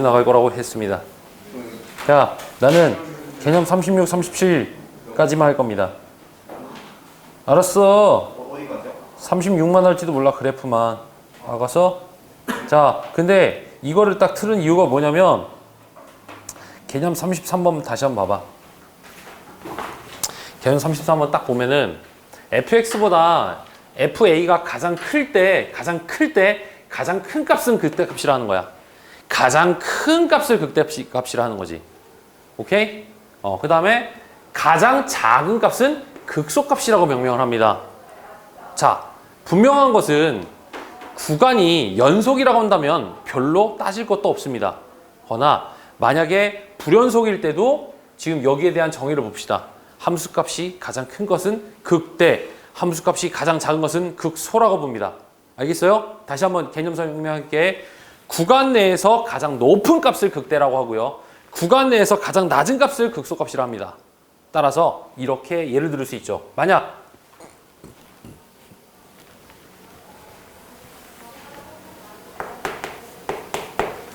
나갈 거라고 했습니다. 자, 나는 개념 36, 37까지만 할 겁니다. 알았어. 36만 할지도 몰라, 그래프만. 알았어? 자, 근데 이거를 딱 틀은 이유가 뭐냐면 개념 33번 다시 한번 봐봐. 개념 33번 딱 보면은 fx보다 fa가 가장 클 때 가장 큰 값은 극대값이라는 거야. 가장 큰 값을 극대값이라 하는 거지. 오케이? 그 다음에 가장 작은 값은 극소값이라고 명명을 합니다. 자, 분명한 것은 구간이 연속이라고 한다면 별로 따질 것도 없습니다. 허나 만약에 불연속일 때도 지금 여기에 대한 정의를 봅시다. 함수값이 가장 큰 것은 극대, 함수값이 가장 작은 것은 극소라고 봅니다. 알겠어요? 다시 한번 개념 설명할게. 구간 내에서 가장 높은 값을 극대라고 하고요. 구간 내에서 가장 낮은 값을 극소값이라 합니다. 따라서 이렇게 예를 들을 수 있죠.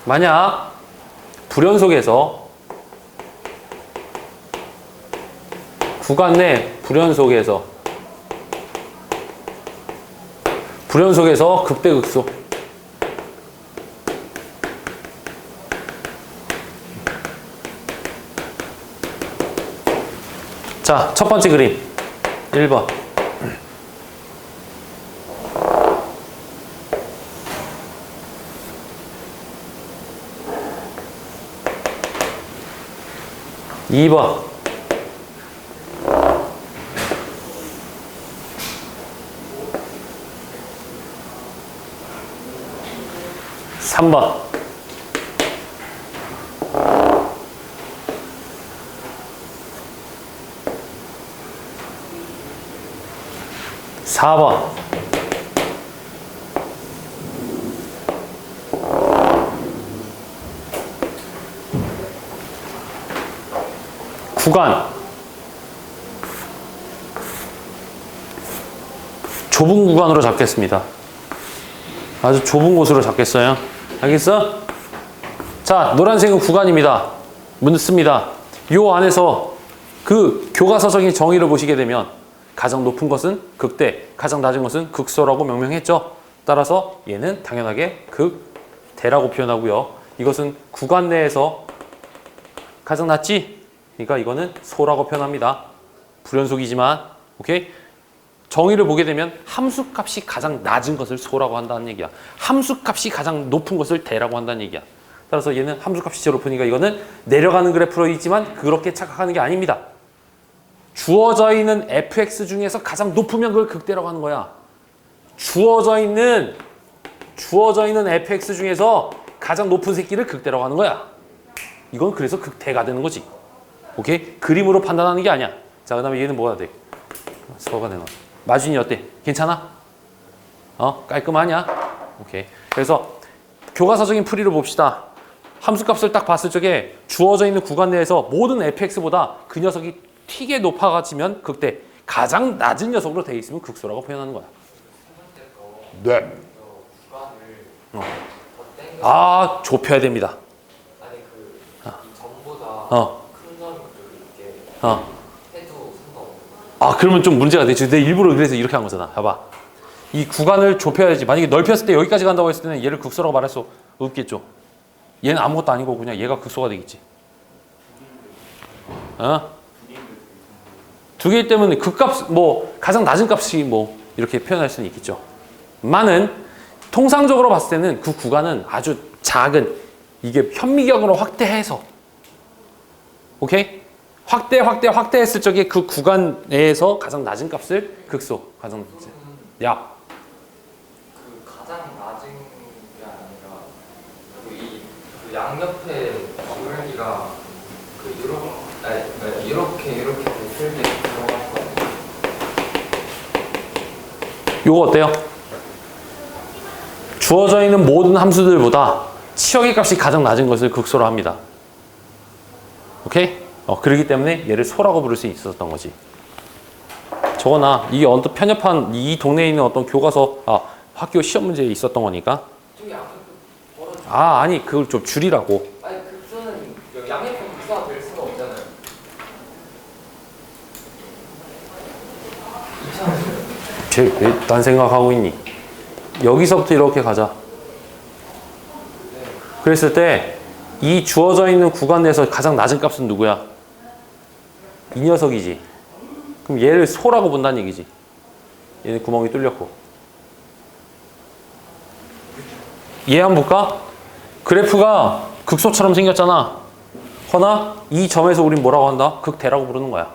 만약 불연속에서 구간 내 불연속에서 극대 극소 자, 첫 번째 그림 1번 2번 3번 4번 9간 좁은 구간으로 잡겠습니다. 아주 좁은 곳으로 잡겠어요. 알겠어? 자, 노란색은 구간입니다. 묻습니다. 요 안에서 그 교과서적인 정의를 보시게 되면 가장 높은 것은 극대, 가장 낮은 것은 극소라고 명명했죠. 따라서 얘는 당연하게 극대라고 표현하고요. 이것은 구간 내에서 가장 낮지? 그러니까 이거는 소라고 표현합니다. 불연속이지만, 오케이? 정의를 보게 되면 함수값이 가장 낮은 것을 소라고 한다는 얘기야. 함수값이 가장 높은 것을 대라고 한다는 얘기야. 따라서 얘는 함수값이 제로 높으니까 이거는 내려가는 그래프로 있지만 그렇게 착각하는 게 아닙니다. 주어져 있는 fx 중에서 가장 높으면 그걸 극대라고 하는 거야. 주어져 있는 fx 중에서 가장 높은 새끼를 극대라고 하는 거야. 이건 그래서 극대가 되는 거지. 오케이? 그림으로 판단하는 게 아니야. 자, 그 다음에 얘는 뭐가 돼? 서가 되나? 마준이 어때? 괜찮아? 깔끔하냐? 오케이. 그래서 교과서적인 풀이를 봅시다. 함수값을 딱 봤을 적에 주어져 있는 구간 내에서 모든 fx보다 그 녀석이 튀게 높아지면 극대, 가장 낮은 녀석으로 되어 있으면 극소라고 표현하는 거야. 네. 좁혀야 됩니다. 아니 이 점보다 큰 점을 이렇게 해도 상관없어. 그러면 좀 문제가 되지. 내가 일부러 그래서 이렇게 한 거잖아. 봐봐. 이 구간을 좁혀야지. 만약에 넓혔을 때 여기까지 간다고 했을 때는 얘를 극소라고 말할 수 없겠죠. 얘는 아무것도 아니고 그냥 얘가 극소가 되겠지. 두 개이기 때문에 극값, 가장 낮은 값이 이렇게 표현할 수는 있겠죠. 만은 통상적으로 봤을 때는 그 구간은 아주 작은, 이게 현미경으로 확대해서, 오케이? 확대했을 적에 그 구간 내에서 가장 낮은 값을 극소, 가장 낮은. 야. 그 가장 낮은 게 아니라 그 양옆에 기울기가 이렇게 됐을 때 들어갈 거 아니에요? 요거 어때요? 주어져 있는 모든 함수들보다 치역의 값이 가장 낮은 것을 극소로 합니다. 오케이? 그렇기 때문에 얘를 소라고 부를 수 있었던 거지. 저거나 이게 어떤 편협한 이 동네에 있는 어떤 교과서 학교 시험 문제에 있었던 거니까. 아니 그걸 좀 줄이라고. 아니 극수는 양옆은 극수가 될 수가 없잖아요. 쟤 딴 생각하고 있니? 여기서부터 이렇게 가자. 그랬을 때 이 주어져 있는 구간 내에서 가장 낮은 값은 누구야? 이 녀석이지. 그럼 얘를 소라고 본다는 얘기지. 얘는 구멍이 뚫렸고. 얘 한번 볼까? 그래프가 극소처럼 생겼잖아. 허나 이 점에서 우린 뭐라고 한다? 극대라고 부르는 거야.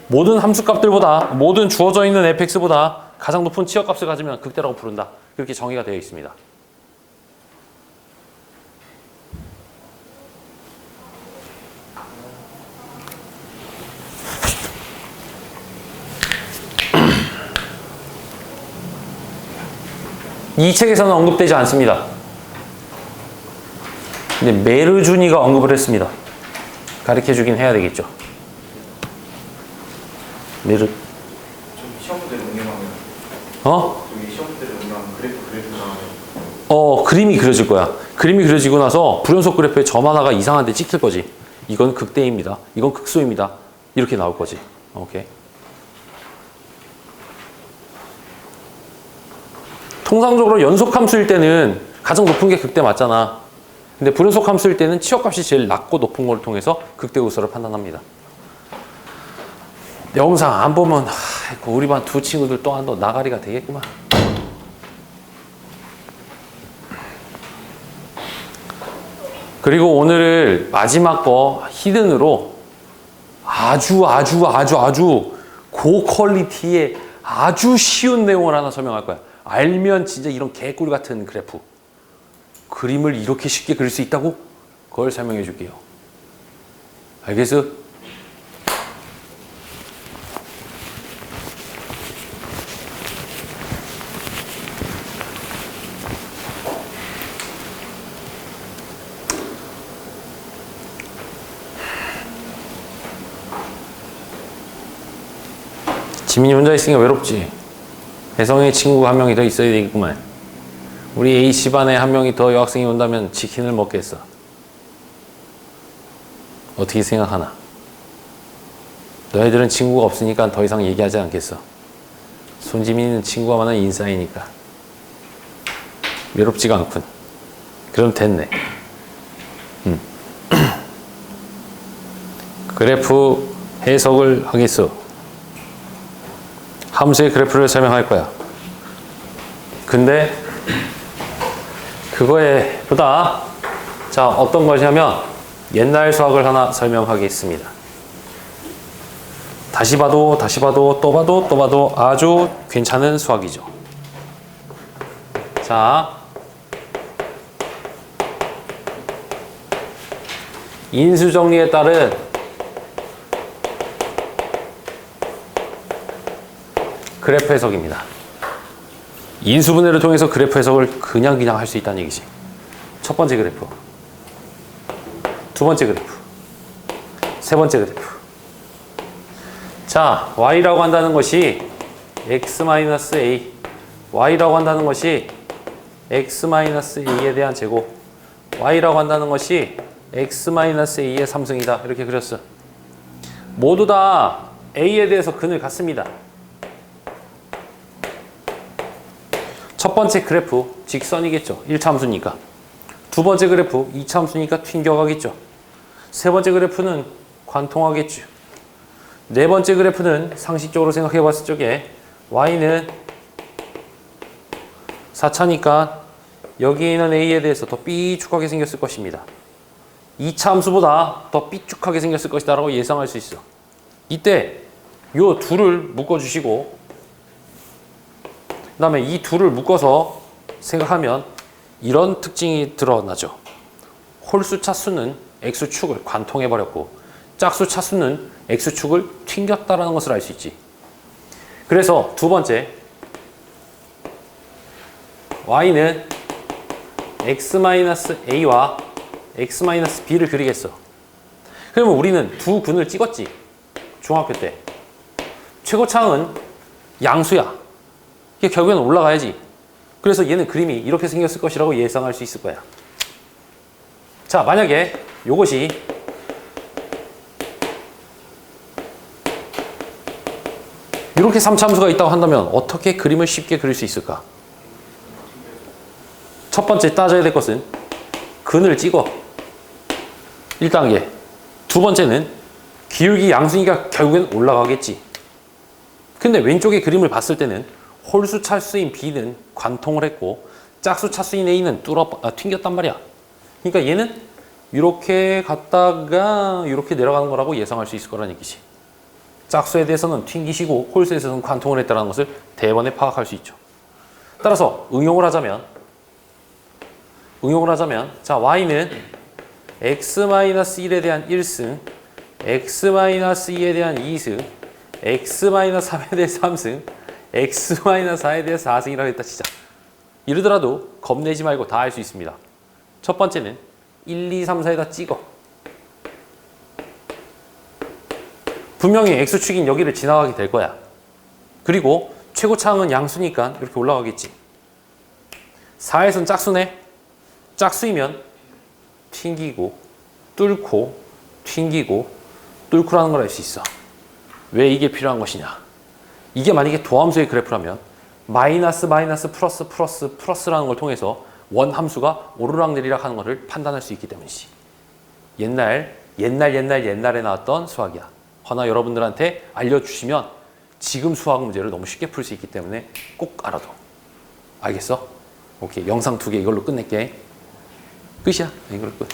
모든 함수값들보다, 모든 주어져 있는 fx보다 가장 높은 치역값을 가지면 극대라고 부른다. 그렇게 정의가 되어 있습니다. 이 책에서는 언급되지 않습니다. 근데 메르주니가 언급을 했습니다. 가르쳐주긴 해야 되겠죠. 좀 시험들을 응용하면 여기 시험들을 응용하면 그래프 나와요. 그림이 그려질 거야. 그림이 그려지고 나서 불연속 그래프의 점 하나가 이상한데 찍힐 거지. 이건 극대입니다. 이건 극소입니다. 이렇게 나올 거지. 오케이. 통상적으로 연속 함수일 때는 가장 높은 게 극대 맞잖아. 근데 불연속 함수일 때는 치역값이 제일 낮고 높은 걸 통해서 극대 우수를 판단합니다. 영상 안 보면 우리 반 두 친구들 또 나가리가 되겠구만. 그리고 오늘 마지막 거 히든으로 아주 고퀄리티의 아주 쉬운 내용을 하나 설명할 거야. 알면 진짜 이런 개꿀 같은 그래프. 그림을 이렇게 쉽게 그릴 수 있다고? 그걸 설명해 줄게요. 알겠어? 지민이 혼자 있으니까 외롭지? 혜성의 친구가 한 명이 더 있어야 되겠구만. 우리 A씨반에 한 명이 더 여학생이 온다면 치킨을 먹겠어. 어떻게 생각하나? 너희들은 친구가 없으니까 더 이상 얘기하지 않겠어. 손지민이는 친구가 많은 인싸이니까. 외롭지가 않군. 그럼 됐네. 그래프 해석을 하겠어. 함수의 그래프를 설명할 거야. 근데 그거에 보다 자 어떤 것이냐면 옛날 수학을 하나 설명하겠습니다. 다시 봐도 또 봐도 아주 괜찮은 수학이죠. 자, 인수정리에 따른 그래프 해석입니다. 인수분해를 통해서 그래프 해석을 그냥 할 수 있다는 얘기지. 첫 번째 그래프, 두 번째 그래프, 세 번째 그래프. 자, y라고 한다는 것이 x-a, y라고 한다는 것이 x-a에 대한 제곱, y라고 한다는 것이 x-a의 3승이다. 이렇게 그렸어. 모두 다 a에 대해서 근을 갖습니다. 첫 번째 그래프 직선이겠죠. 1차 함수니까. 두 번째 그래프 2차 함수니까 튕겨가겠죠. 세 번째 그래프는 관통하겠죠. 네 번째 그래프는 상식적으로 생각해 봤을 적에 y는 4차니까 여기 있는 a에 대해서 더 삐죽하게 생겼을 것입니다. 2차 함수보다 더 삐죽하게 생겼을 것이다 라고 예상할 수 있어. 이때 요 둘을 묶어주시고 그 다음에 이 둘을 묶어서 생각하면 이런 특징이 드러나죠. 홀수 차수는 x축을 관통해버렸고 짝수 차수는 x축을 튕겼다라는 것을 알 수 있지. 그래서 두 번째 y는 x-a와 x-b를 그리겠어. 그러면 우리는 두 근을 찍었지. 중학교 때. 최고차항은 양수야. 이게 결국에는 올라가야지. 그래서 얘는 그림이 이렇게 생겼을 것이라고 예상할 수 있을 거야. 자, 만약에 요것이 이렇게 3차함수가 있다고 한다면 어떻게 그림을 쉽게 그릴 수 있을까? 첫 번째 따져야 될 것은 근을 찍어. 1단계. 두 번째는 기울기 양수니까 결국엔 올라가겠지. 근데 왼쪽의 그림을 봤을 때는 홀수 차수인 B는 관통을 했고 짝수 차수인 A는 튕겼단 말이야. 그러니까 얘는 이렇게 갔다가 이렇게 내려가는 거라고 예상할 수 있을 거라는 얘기지. 짝수에 대해서는 튕기시고 홀수에 대해서는 관통을 했다는 것을 대번에 파악할 수 있죠. 따라서 응용을 하자면 자, y는 x-1에 대한 1승, x-2에 대한 2승, x-3에 대한 3승, x-4에 대한 4승이라고 했다 치자. 이러더라도 겁내지 말고 다 할 수 있습니다. 첫 번째는 1, 2, 3, 4에다 찍어. 분명히 x축인 여기를 지나가게 될 거야. 그리고 최고차항은 양수니까 이렇게 올라가겠지. 4에선 짝수네. 짝수이면 튕기고 뚫고 튕기고 뚫고라는 걸 알 수 있어. 왜 이게 필요한 것이냐? 이게 만약에 도함수의 그래프라면 마이너스 마이너스 플러스 플러스 플러스라는 걸 통해서 원 함수가 오르락내리락 하는 것을 판단할 수 있기 때문이지. 옛날에 나왔던 수학이야. 허나 여러분들한테 알려주시면 지금 수학 문제를 너무 쉽게 풀 수 있기 때문에 꼭 알아둬. 알겠어? 오케이. 영상 2개 이걸로 끝낼게. 끝이야. 이걸로 끝.